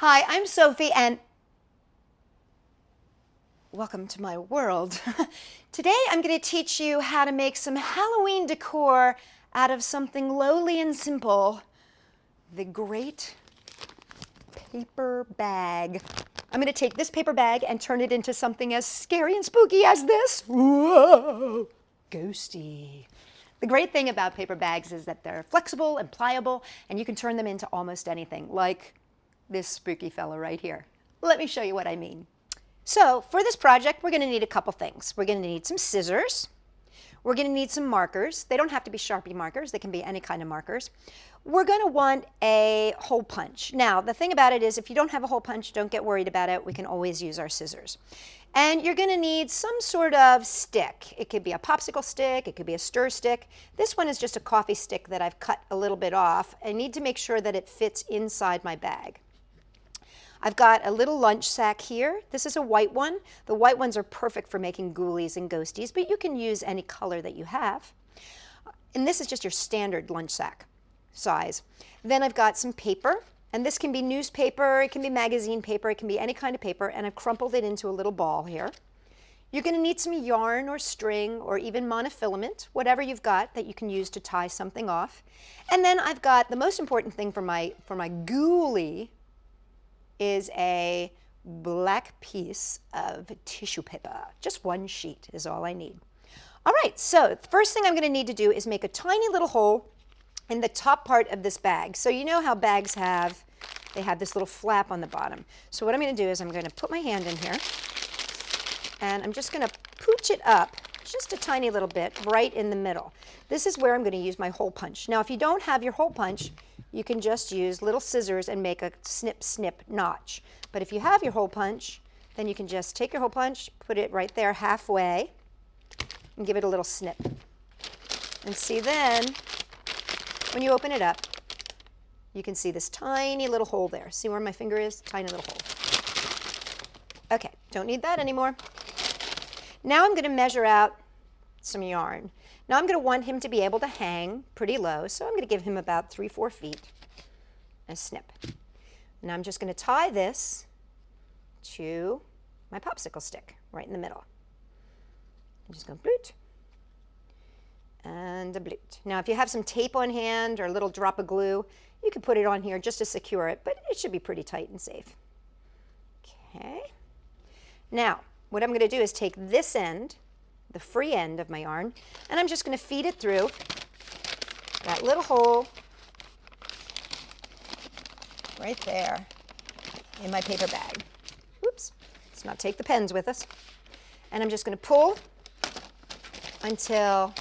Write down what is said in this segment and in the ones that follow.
Hi, I'm Sophie and welcome to my world. Today I'm going to teach you how to make some Halloween decor out of something lowly and simple, the great paper bag. I'm going to take this paper bag and turn it into something as scary and spooky as this. Whoa, ghosty. The great thing about paper bags is that they're flexible and pliable and you can turn them into almost anything, like this spooky fellow right here. Let me show you what I mean. So for this project, we're going to need a couple things. We're going to need some scissors. We're going to need some markers. They don't have to be Sharpie markers. They can be any kind of markers. We're going to want a hole punch. Now, the thing about it is if you don't have a hole punch, don't get worried about it. We can always use our scissors. And you're going to need some sort of stick. It could be a popsicle stick. It could be a stir stick. This one is just a coffee stick that I've cut a little bit off. I need to make sure that it fits inside my bag. I've got a little lunch sack here. This is a white one. The white ones are perfect for making ghoulies and ghosties, but you can use any color that you have. And this is just your standard lunch sack size. Then I've got some paper, and this can be newspaper, it can be magazine paper, it can be any kind of paper, and I've crumpled it into a little ball here. You're going to need some yarn or string or even monofilament, whatever you've got that you can use to tie something off. And then I've got the most important thing for my ghoulie is a black piece of tissue paper. Just one sheet is all I need. All right, so the first thing I'm going to need to do is make a tiny little hole in the top part of this bag. So you know how bags have, they have this little flap on the bottom. So what I'm going to do is I'm going to put my hand in here and I'm just going to pooch it up just a tiny little bit right in the middle. This is where I'm going to use my hole punch. Now if you don't have your hole punch, you can just use little scissors and make a snip, snip notch. But if you have your hole punch, then you can just take your hole punch, put it right there halfway, and give it a little snip. And see then, when you open it up, you can see this tiny little hole there. See where my finger is? Tiny little hole. Okay, don't need that anymore. Now I'm going to measure out some yarn. Now I'm going to want him to be able to hang pretty low, so I'm going to give him about 3-4 feet and snip. Now I'm just going to tie this to my popsicle stick right in the middle. I'm just going to bloot and a bloot. Now if you have some tape on hand or a little drop of glue, you can put it on here just to secure it, but it should be pretty tight and safe. Okay. Now what I'm going to do is take this end, the free end of my yarn, and I'm just going to feed it through that little hole right there in my paper bag. Oops, let's not take the pens with us. And I'm just going to pull until,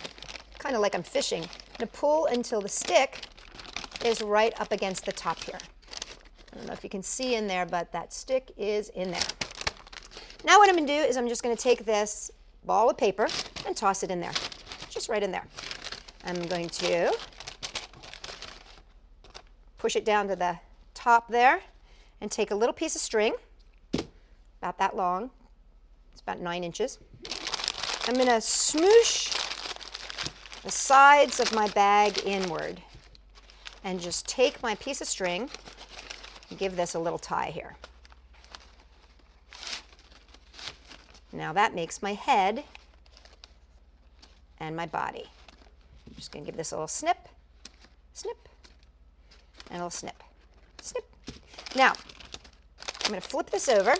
kind of like I'm fishing, I'm going to pull until the stick is right up against the top here. I don't know if you can see in there, but that stick is in there. Now what I'm going to do is I'm just going to take this ball of paper and toss it in there, just right in there. I'm going to push it down to the top there and take a little piece of string, about that long, it's about 9 inches. I'm going to smoosh the sides of my bag inward and just take my piece of string and give this a little tie here. Now that makes my head and my body. I'm just going to give this a little snip, snip, and a little snip, snip. Now, I'm going to flip this over.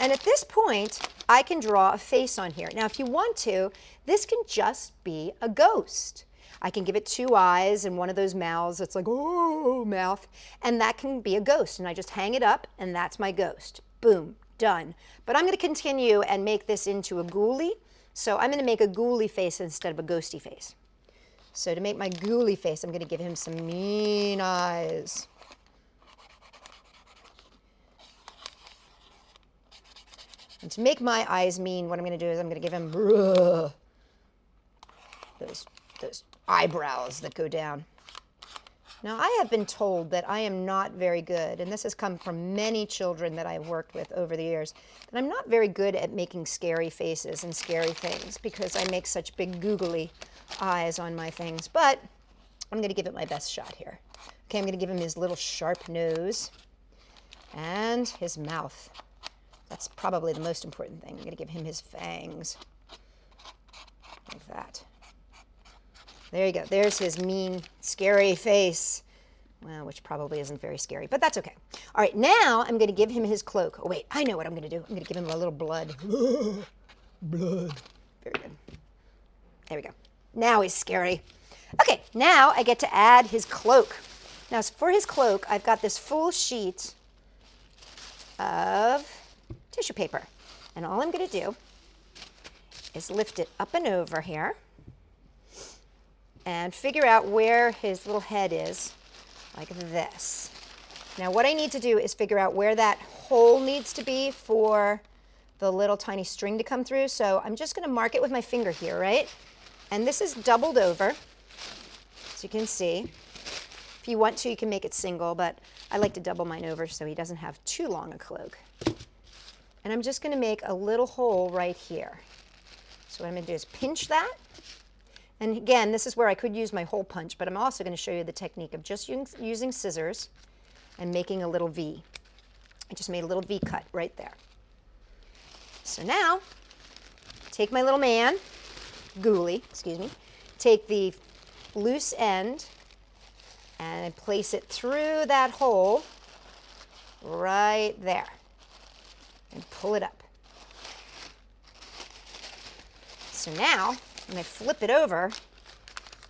And at this point, I can draw a face on here. Now, if you want to, this can just be a ghost. I can give it 2 eyes and one of those mouths that's like, oh, mouth. And that can be a ghost. And I just hang it up, and that's my ghost. Boom. Done. But I'm going to continue and make this into a ghoulie. So I'm going to make a ghoulie face instead of a ghosty face. So to make my ghoulie face, I'm going to give him some mean eyes. And to make my eyes mean, what I'm going to do is I'm going to give him those eyebrows that go down. Now, I have been told that I am not very good, and this has come from many children that I've worked with over the years, that I'm not very good at making scary faces and scary things because I make such big googly eyes on my things. But I'm going to give it my best shot here. Okay, I'm going to give him his little sharp nose and his mouth. That's probably the most important thing. I'm going to give him his fangs. Like that. There you go. There's his mean, scary face. Well, which probably isn't very scary, but that's okay. All right, now I'm going to give him his cloak. Oh, wait, I know what I'm going to do. I'm going to give him a little blood. Blood. Very good. There we go. Now he's scary. Okay, now I get to add his cloak. Now, for his cloak, I've got this full sheet of tissue paper. And all I'm going to do is lift it up and over here and figure out where his little head is, like this. Now, what I need to do is figure out where that hole needs to be for the little tiny string to come through. So I'm just going to mark it with my finger here, right? And this is doubled over, so you can see. If you want to, you can make it single, but I like to double mine over so he doesn't have too long a cloak. And I'm just going to make a little hole right here. So what I'm going to do is pinch that. And again, this is where I could use my hole punch, but I'm also going to show you the technique of just using scissors and making a little V. I just made a little V cut right there. So now, take my little man, Ghoulie, excuse me, take the loose end and place it through that hole right there and pull it up. So now, when I flip it over,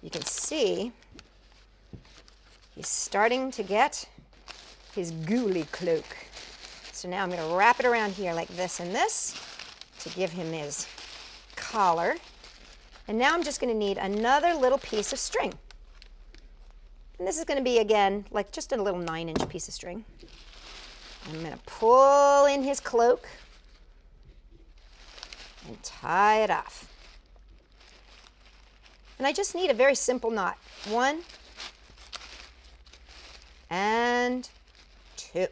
you can see he's starting to get his Ghoulie cloak. So now I'm going to wrap it around here like this and this to give him his collar. And now I'm just going to need another little piece of string. And this is going to be, again, like just a little 9-inch piece of string. I'm going to pull in his cloak and tie it off. And I just need a very simple knot. 1 and 2.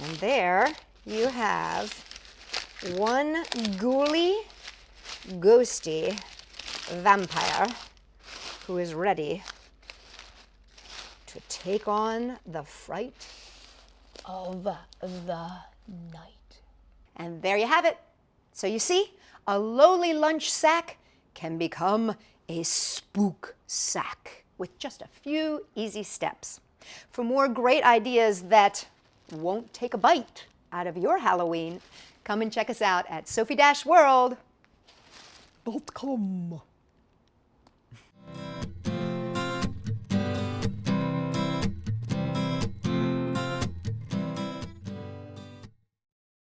And there you have one ghoulie, ghosty vampire who is ready to take on the fright of the night. And there you have it. So you see, a lowly lunch sack can become a spook sack with just a few easy steps. For more great ideas that won't take a bite out of your Halloween, come and check us out at Sophie-World.com.